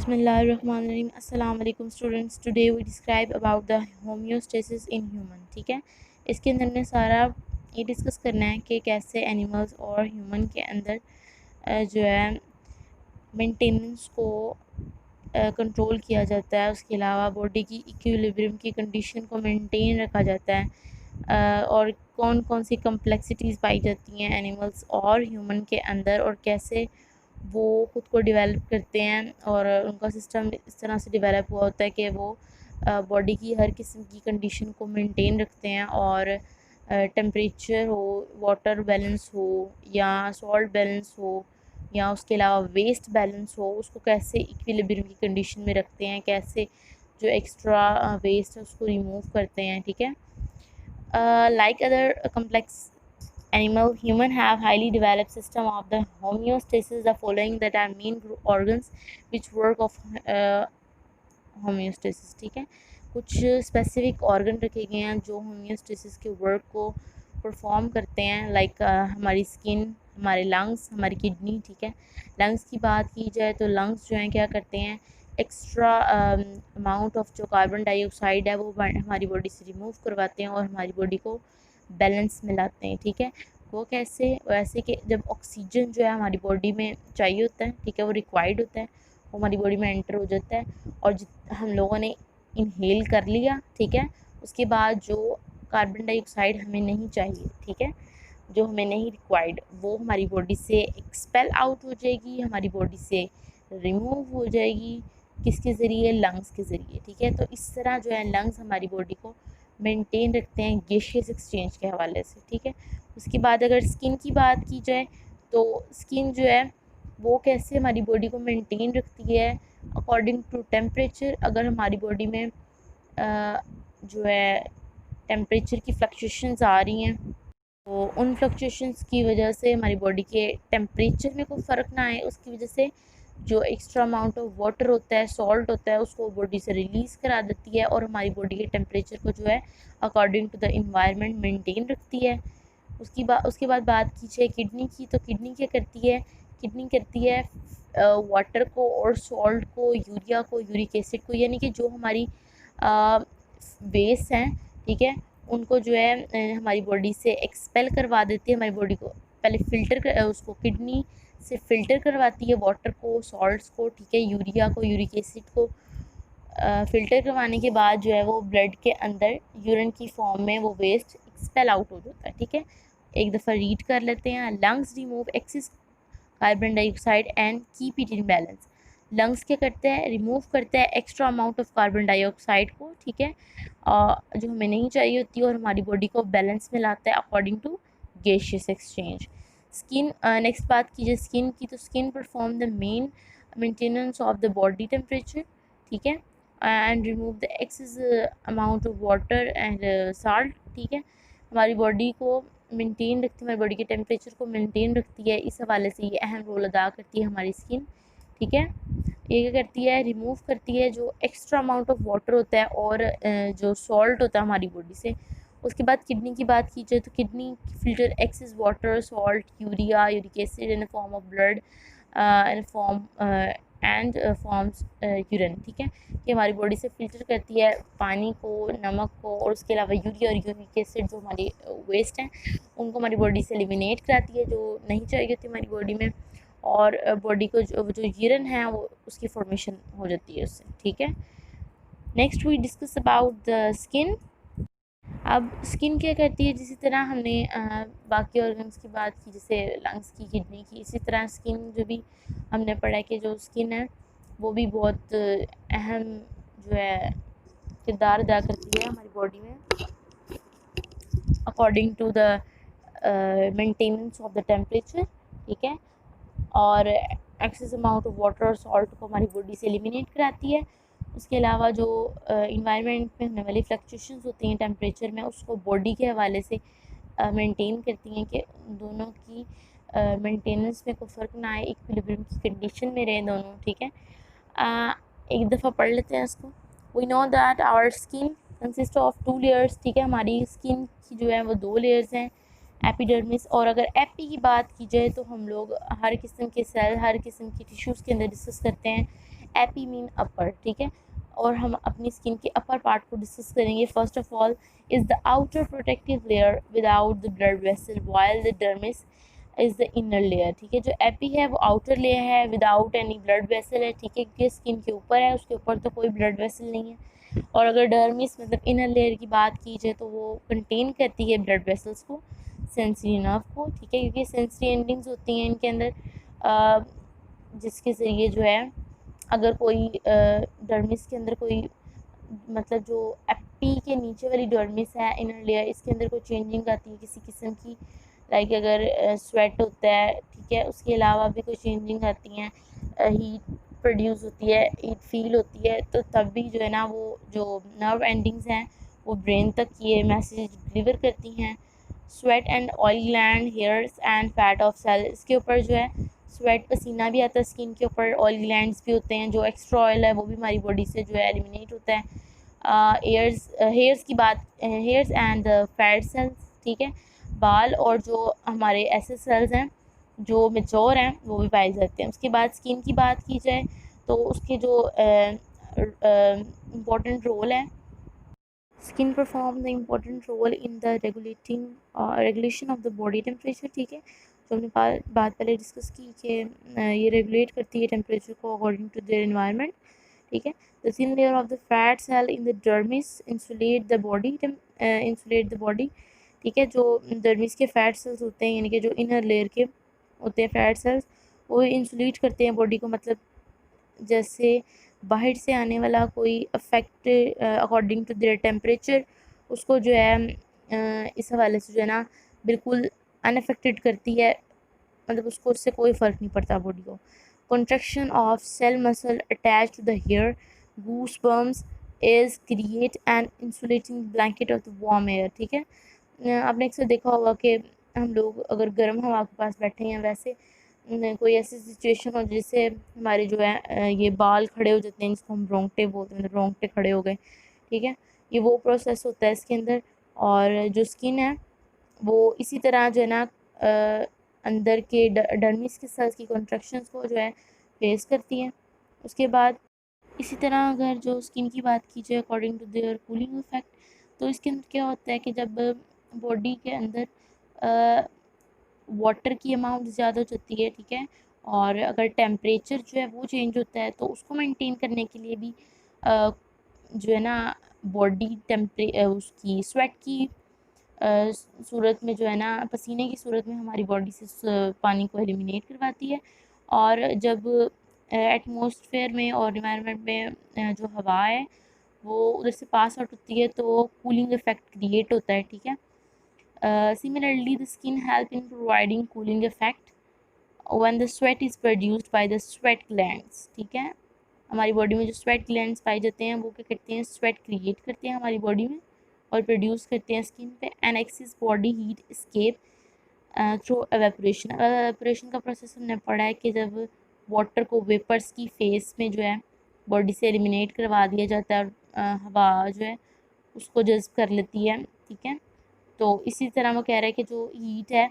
बिस्मिल्लाहिर्रहमानिर्रहीम। अस्सलाम वालेकुम students. Today we describe about the homeostasis in human. ठीक है, इसके अंदर हमने सारा ये डिस्कस करना है कि कैसे एनिमल्स और ह्यूमन के अंदर जो है मेंटेनेंस को कंट्रोल किया जाता है। उसके अलावा बॉडी की इक्विलिब्रियम की कंडीशन को मेंटेन रखा जाता है और कौन कौन सी कम्प्लेक्सिटीज़ पाई जाती हैं एनिमल्स और ह्यूमन के अंदर, और कैसे वो खुद को डेवलप करते हैं और उनका सिस्टम इस तरह से डेवलप हुआ होता है कि वो बॉडी की हर किस्म की कंडीशन को मेंटेन रखते हैं। और टेम्परेचर हो, वाटर बैलेंस हो या सॉल्ट बैलेंस हो या उसके अलावा वेस्ट बैलेंस हो, उसको कैसे इक्विलिब्रियम की कंडीशन में रखते हैं, कैसे जो एक्स्ट्रा वेस्ट है उसको रिमूव करते हैं। ठीक है, like other complex animal, human have highly developed system of the homeostasis. The following that are main organs which work of homeostasis. ठीक है, कुछ स्पेसिफिक ऑर्गन रखे गए हैं जो होम्योस्टेसिस के वर्क को परफॉर्म करते हैं, लाइक हमारी स्किन, हमारे लंग्स, हमारी किडनी। ठीक है, लंग्स की बात की जाए तो लंग्स जो हैं क्या करते हैं, एक्स्ट्रा अमाउंट ऑफ जो कार्बन डाइऑक्साइड है वो हमारी बॉडी से रिमूव करवाते हैं और हमारी बॉडी को बैलेंस में लाते हैं। ठीक है, वो कैसे, वैसे कि जब ऑक्सीजन जो है हमारी बॉडी में चाहिए होता है, ठीक है, वो रिक्वायर्ड होता है, वो हमारी बॉडी में एंटर हो जाता है और हम लोगों ने इनहेल कर लिया। ठीक है, उसके बाद जो कार्बन डाइऑक्साइड हमें नहीं चाहिए, ठीक है, जो हमें नहीं रिक्वायर्ड, वो हमारी बॉडी से एक्सपेल आउट हो जाएगी, हमारी बॉडी से रिमूव हो जाएगी। किसके ज़रिए? लंग्स के ज़रिए। ठीक है, तो इस तरह जो है लंग्स हमारी बॉडी को मेंटेन रखते हैं गैसियस एक्सचेंज के हवाले से। ठीक है, उसके बाद अगर स्किन की बात की जाए तो स्किन जो है वो कैसे हमारी बॉडी को मेंटेन रखती है अकॉर्डिंग टू टेम्परेचर। अगर हमारी बॉडी में जो है टेम्परेचर की फ्लक्चुएशंस आ रही हैं तो उन फ्लक्चुएशंस की वजह से हमारी बॉडी के टेम्परेचर में कोई फ़र्क ना आए, उसकी वजह से जो एक्स्ट्रा अमाउंट ऑफ वाटर होता है, सॉल्ट होता है, उसको बॉडी से रिलीज़ करा देती है और हमारी बॉडी के टेम्परेचर को जो है according to the environment maintain रखती है। उसके बाद बात की जाए किडनी की, तो किडनी क्या करती है, किडनी करती है वाटर को और सॉल्ट को, यूरिया को, यूरिक एसिड को, यानी कि जो हमारी वेस्ट हैं, ठीक है, उनको जो है हमारी बॉडी से एक्सपेल करवा देती है। हमारी बॉडी को पहले उसको किडनी से फ़िल्टर करवाती है वाटर को, सॉल्ट्स को, ठीक है, यूरिया को, यूरिक एसिड को। फ़िल्टर करवाने के बाद जो है वो ब्लड के अंदर यूरिन की फॉर्म में वो वेस्ट एक्सपेल आउट हो जाता है। ठीक है, एक दफ़ा रीड कर लेते हैं। Lungs remove excess carbon dioxide and keep it in balance. Lungs क्या करते हैं, रिमूव करते हैं extra amount of carbon dioxide को, ठीक है, जो हमें नहीं चाहिए होती, और हमारी बॉडी को बैलेंस में लाता है according to gaseous exchange. Skin, next बात कीजिए स्किन की, तो skin perform the main maintenance of the body temperature, ठीक है, and remove the excess amount of water and salt. ठीक है, हमारी बॉडी को मेंटेन रखती है, हमारी बॉडी के टेम्परेचर को मेंटेन रखती है, इस हवाले से ये अहम रोल अदा करती है हमारी स्किन। ठीक है, ये क्या करती है, रिमूव करती है जो एक्स्ट्रा अमाउंट ऑफ वाटर होता है और जो सॉल्ट होता है हमारी बॉडी से। उसके बाद किडनी की बात की जाए तो kidney filter excess water, salt, urea, uric acid in form of blood in form and forms urine. ठीक है, कि हमारी बॉडी से फ़िल्टर करती है पानी को, नमक को, और उसके अलावा यूरिया और यूरिक एसिड जो हमारी वेस्ट हैं उनको हमारी बॉडी से एलिमिनेट कराती है, जो नहीं चाहिए होती हमारी बॉडी में, और बॉडी को जो यूरिन है वो उसकी फॉर्मेशन हो जाती है उससे। ठीक है, next we discuss about the skin. अब स्किन क्या करती है, जिसी तरह हमने बाकी ऑर्गन्स की बात की, जैसे लंग्स की, किडनी की, इसी तरह स्किन जो भी हमने पढ़ा है कि जो स्किन है वो भी बहुत अहम जो है किरदार अदा करती है हमारी बॉडी में according to the maintenance of the temperature. ठीक है, और एक्सेस अमाउंट ऑफ वाटर और सॉल्ट को हमारी बॉडी से एलिमिनेट कराती है। उसके अलावा जो इन्वायरमेंट में होने वाली फ्लक्चुएशंस होती हैं टेम्परेचर में, उसको बॉडी के हवाले से मेंटेन करती हैं कि दोनों की मेंटेनेंस में कोई फ़र्क ना आए, इक्विलिब्रियम की कंडीशन में रहें दोनों। ठीक है, एक दफ़ा पढ़ लेते हैं इसको। We know that our skin consist of 2 layers. ठीक है, हमारी स्किन की जो है वो 2 लेयर्स हैं, एपिडर्मिस, और अगर एपी की बात की जाए तो हम लोग हर किस्म के सेल, हर किस्म की टिश्यूज़ के अंदर डिस्कस करते हैं। एपी मीन अपर, ठीक है। और हम अपनी स्किन के अपर पार्ट को डिस्कस करेंगे। First of all is the outer protective layer without the blood vessel while the dermis is the inner layer, ठीक है। जो एपी है वो आउटर लेयर है विदाउट एनी ब्लड वेसल है, ठीक है, क्योंकि स्किन के ऊपर है, उसके ऊपर तो कोई ब्लड वेसल नहीं है। और अगर डर्मिस मतलब इनर लेयर की बात की जाए तो वो कंटेन करती है ब्लड वेसल्स को, सेंसरी नर्व को, ठीक है, क्योंकि सेंसरी एंडिंग्स होती हैं इनके अंदर, जिसके ज़रिए जो है अगर कोई डर्मिस के अंदर कोई मतलब जो एपी के नीचे वाली डर्मिस है इनर लेयर, इसके अंदर कोई चेंजिंग आती है किसी किस्म की, लाइक अगर स्वेट होता है, ठीक है, उसके अलावा भी कोई चेंजिंग आती हैं, हीट प्रोड्यूस होती है, हीट फील होती है, तो तब भी जो है ना वो जो नर्व एंडिंग्स हैं वो ब्रेन तक ये मैसेज डिलीवर करती हैं। Sweat and oil gland, hairs and fat of cell, इसके ऊपर जो है स्वेट पसीना भी आता है स्किन के ऊपर, ऑयल ग्लैंड्स भी होते हैं, जो एक्स्ट्रा ऑयल है वो भी हमारी बॉडी से जो है एलिमिनेट होता है। हेयर्स की बात, हेयर्स एंड फैट सेल्स, ठीक है, बाल और जो हमारे ऐसे सेल्स हैं जो मेच्योर हैं वो भी पाए जाते हैं। उसके बाद स्किन की बात की जाए तो उसके जो इम्पोर्टेंट रोल है, skin perform the important role in the regulation of the body temperature, ठीक है, जो हमने बात पहले डिस्कस की कि ये रेगुलेट करती है टेम्परेचर को अकॉर्डिंग टू देयर एनवायरनमेंट, ठीक है। The thin layer of the fat cell in the dermis insulate the body, ठीक है, जो डर्मिस के फैट सेल्स होते हैं यानी कि जो इनर लेयर के होते हैं फैट सेल्स, वो इंसुलेट करते हैं बॉडी को, मतलब जैसे बाहर से आने वाला कोई affect according to their temperature उसको जो है इस हवाले से जो है ना बिल्कुल अनअफेक्टेड करती है, मतलब उसको उससे कोई फ़र्क नहीं पड़ता बॉडी को। Contraction of cell muscle attach to the hair goose bumps is create and insulating blanket of the warm air, ठीक है। आपने अक्सर देखा होगा कि हम लोग अगर गर्म हवा के पास बैठे हैं, वैसे कोई ऐसी सिचुएशन हो जिससे हमारे जो है ये बाल खड़े हो जाते हैं, जिसको हम रोंगटे बोलते हैं, रोंगटे खड़े हो गए, ठीक है, ये वो प्रोसेस होता है इसके अंदर। और जो स्किन है वो इसी तरह जो है ना अंदर के डर्मिस के सेल्स की कॉन्ट्रैक्शंस को जो है फेस करती है। उसके बाद इसी तरह अगर जो स्किन की बात की जाए according to their cooling effect, तो इसके अंदर क्या होता है कि जब बॉडी के अंदर वाटर की अमाउंट ज़्यादा हो जाती है, ठीक है, और अगर टेम्परेचर जो है वो चेंज होता है तो उसको मेंटेन करने के लिए भी जो है ना बॉडी उसकी स्वेट की सूरत में जो है ना पसीने की सूरत में हमारी बॉडी से पानी को एलिमिनेट करवाती है। और जब एटमॉस्फेयर में और इन्वायरमेंट में जो हवा है वो उधर से पास आउट होती है तो कूलिंग इफेक्ट क्रिएट होता है, ठीक है। Similarly, the skin help in providing cooling effect when the sweat is produced by the sweat glands, ठीक है। हमारी बॉडी में जो स्वेट ग्लैंड्स पाए जाते हैं वो क्या करते हैं, स्वेट क्रिएट करते हैं हमारी बॉडी में और प्रोड्यूस करते हैं स्किन पे। And axis body heat escape through evaporation. Evaporation का प्रोसेस हमने पढ़ा है कि जब वाटर को वेपर्स की फेस में जो है बॉडी से एलिमिनेट करवा दिया जाता है और हवा जो है उसको जज्ब कर लेती है, ठीक है। तो इसी तरह वो कह रहा है कि जो हीट है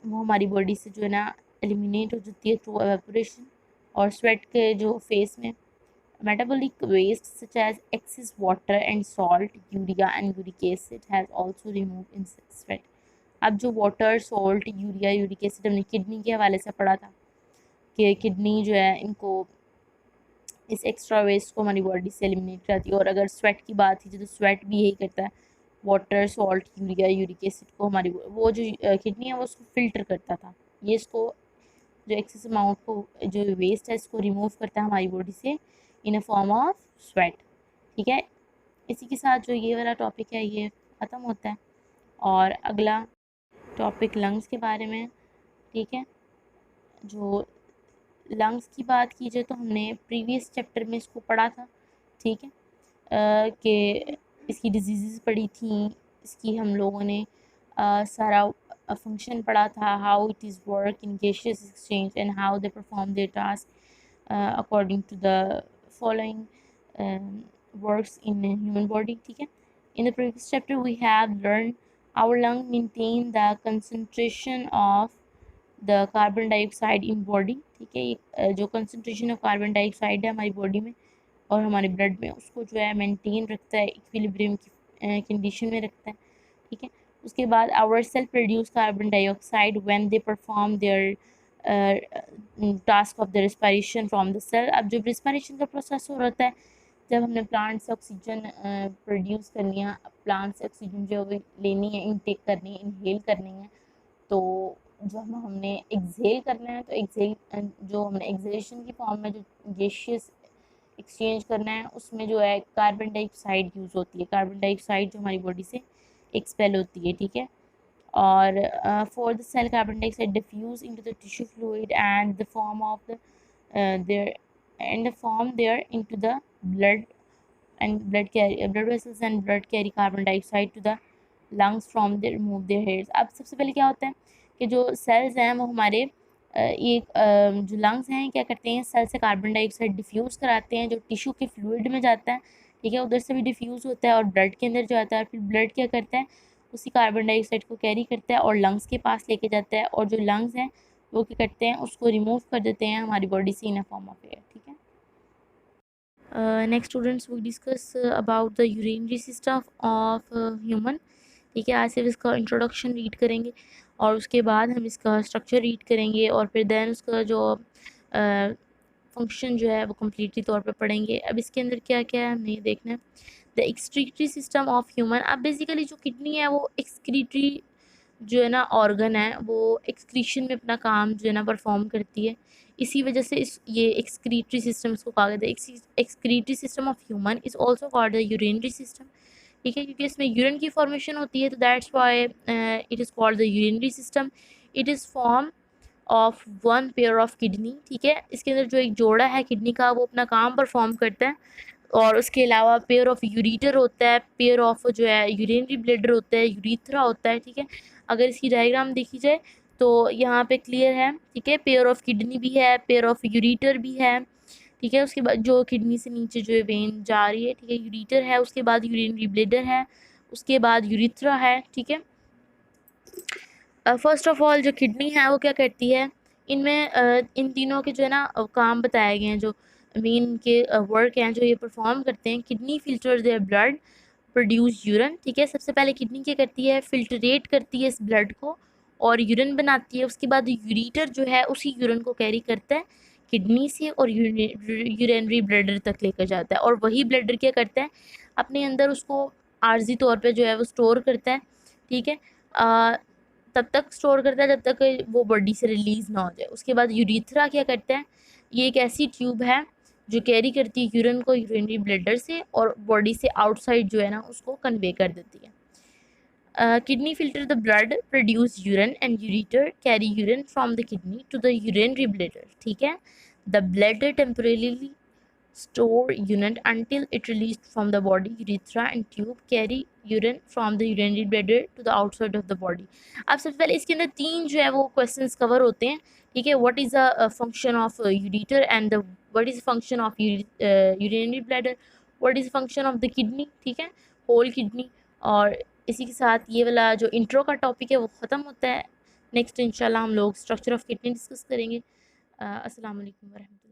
वो हमारी बॉडी से जो है ना एलिमिनेट हो जाती है थ्रू एवेपोरेशन। और स्वेट के जो फेस में metabolic waste such as excess water and salt, urea and uric acid has also removed in sweat। अब जो water, salt, urea, uric acid हमने किडनी के हवाले से पढ़ा था कि किडनी जो है इनको इस एक्स्ट्रा वेस्ट को हमारी बॉडी से एलिमिनेट करती है। और अगर स्वेट की बात की तो स्वेट भी यही करता है, water, salt, urea, uric acid को हमारी वो जो किडनी है वो उसको फिल्टर करता था, ये इसको जो एक्सेस अमाउंट को जो वेस्ट है इसको रिमूव करता है हमारी बॉडी से in a form of sweat, ठीक है। इसी के साथ जो ये वाला टॉपिक है ये ख़त्म होता है और अगला टॉपिक लंग्स के बारे में, ठीक है। जो लंग्स की बात की जाए तो हमने प्रीवियस चैप्टर में इसको पढ़ा था, ठीक है, कि इसकी डिजीज़ पढ़ी थी, इसकी हम लोगों ने सारा फंक्शन पढ़ा था, how it is work in gaseous exchange and how they perform their task according to the following works in human body, ठीक है। In the previous chapter we have learn our lung maintain the concentration of the carbon dioxide in body, ठीक है। ये जो concentration of carbon dioxide है हमारी body में और हमारे ब्लड में, उसको जो है मेंटेन रखता है, इक्विलिब्रियम की कंडीशन में रखता है, ठीक है। उसके बाद our cell produce carbon dioxide when they perform their task of the respiration from the cell. अब जब रिस्पायरेशन का प्रोसेस हो रहा है, जब हमने प्लांट से ऑक्सीजन प्रोड्यूस करनी है, प्लांट से ऑक्सीजन जो है लेनी है, इनटेक करनी है, इनहेल करनी है, तो जब हमने एक्सहेल करना है तो एक्सहेल जो हमने एक्सहेलेशन की फॉर्म में जो गैसियस एक्सचेंज करना है, उसमें जो है कार्बन डाइऑक्साइड यूज़ होती है। कार्बन डाइऑक्साइड जो हमारी बॉडी से एक्सपेल होती है, ठीक है। और for the cell carbon dioxide diffuse into the tissue fluid and the form of the their and the form there into the blood and blood vessels and blood carry carbon dioxide to the lungs from they remove their hairs। अब सबसे पहले क्या होता है कि जो sales हैं वो हमारे जो लंग्स हैं क्या करते हैं, सेल से कार्बन डाइऑक्साइड डिफ्यूज़ कराते हैं, जो टिश्यू के फ्लूइड में जाता है, ठीक है, उधर से भी डिफ्यूज़ होता है और ब्लड के अंदर जाता है। फिर ब्लड क्या करता है, उसी कार्बन डाइऑक्साइड को कैरी करता है और लंग्स के पास लेके जाता है, और जो लंग्स हैं वो क्या करते हैं, उसको रिमूव कर देते हैं हमारी बॉडी से in a form of air, ठीक है। Next students we discuss about the urinary system of human, ठीक है। आज सिर्फ इसका इंट्रोडक्शन रीड करेंगे और उसके बाद हम इसका स्ट्रक्चर रीड करेंगे और फिर देन उसका जो फंक्शन जो है वो कम्प्लीटली तौर पे पढ़ेंगे। अब इसके अंदर क्या क्या है हमें ये देखना है। The excretory system of human, अब बेसिकली जो किडनी है वो एक्सक्रीटरी जो है ना ऑर्गन है, वो एक्सक्रीशन में अपना काम जो है ना परफॉर्म करती है। इसी वजह से इस ये एक्सक्रीटरी सिस्टम इसको कहा गया है। Excretory system of human is also called the urinary system, ठीक है, क्योंकि इसमें यूरिन की फॉर्मेशन होती है, तो that's why it is called the urinary system. It is form of one pair of kidney, ठीक है। इसके अंदर जो एक जोड़ा है किडनी का वो अपना काम परफॉर्म करता है, और उसके अलावा पेयर ऑफ यूरीटर होता है, पेयर ऑफ जो है यूरिनरी ब्लैडर होता है, यूरीथ्रा होता है, ठीक है। अगर इसकी डायग्राम देखी जाए तो यहाँ पे क्लियर है, ठीक है। पेयर ऑफ किडनी भी है, पेयर ऑफ यूरीटर भी है, ठीक है। उसके बाद जो किडनी से नीचे जो है वेन जा रही है, ठीक है, यूरीटर है, उसके बाद यूरिनरी ब्लैडर है, उसके बाद यूरीथ्रा है, ठीक है। फर्स्ट ऑफ ऑल जो किडनी है वो क्या करती है, इनमें इन तीनों के जो है ना काम बताए गए हैं, जो मेन के वर्क हैं जो ये परफॉर्म करते हैं। Kidney filter their blood produce urine, ठीक है। सबसे पहले किडनी क्या करती है, फिल्टरेट करती है इस ब्लड को और यूरिन बनाती है। उसके बाद यूरीटर जो है उसी यूरिन को कैरी करता है किडनी से और यूरिनरी ब्लैडर तक लेकर जाता है, और वही ब्लैडर क्या करता है, अपने अंदर उसको आर्जी तौर पे जो है वो स्टोर करता है, ठीक है। तब तक स्टोर करता है जब तक वो बॉडी से रिलीज़ ना हो जाए। उसके बाद यूरीथ्रा क्या करता है, ये एक ऐसी ट्यूब है जो कैरी करती है यूरिन को यूरिनरी ब्लैडर से और बॉडी से आउटसाइड जो है ना उसको कन्वे कर देती है। Kidney filter the blood, produce urine and ureter carry urine from the kidney to the urinary bladder, ठीक है। The bladder temporarily store urine until it released from the body. Urethra and tube carry urine from the urinary bladder to the outside of the body। अब सबसे पहले इसके अंदर तीन जो है वो क्वेश्चंस कवर होते हैं, ठीक है। What is the function of ureter and the what is function of urinary bladder, what is function of the kidney, ठीक है, होल किडनी। और इसी के साथ ये वाला जो इंट्रो का टॉपिक है वो ख़त्म होता है। नेक्स्ट इंशाल्लाह हम लोग स्ट्रक्चर ऑफ किडनी डिस्कस करेंगे। अस्सलाम वालेकुम वरहमतुल्लाह।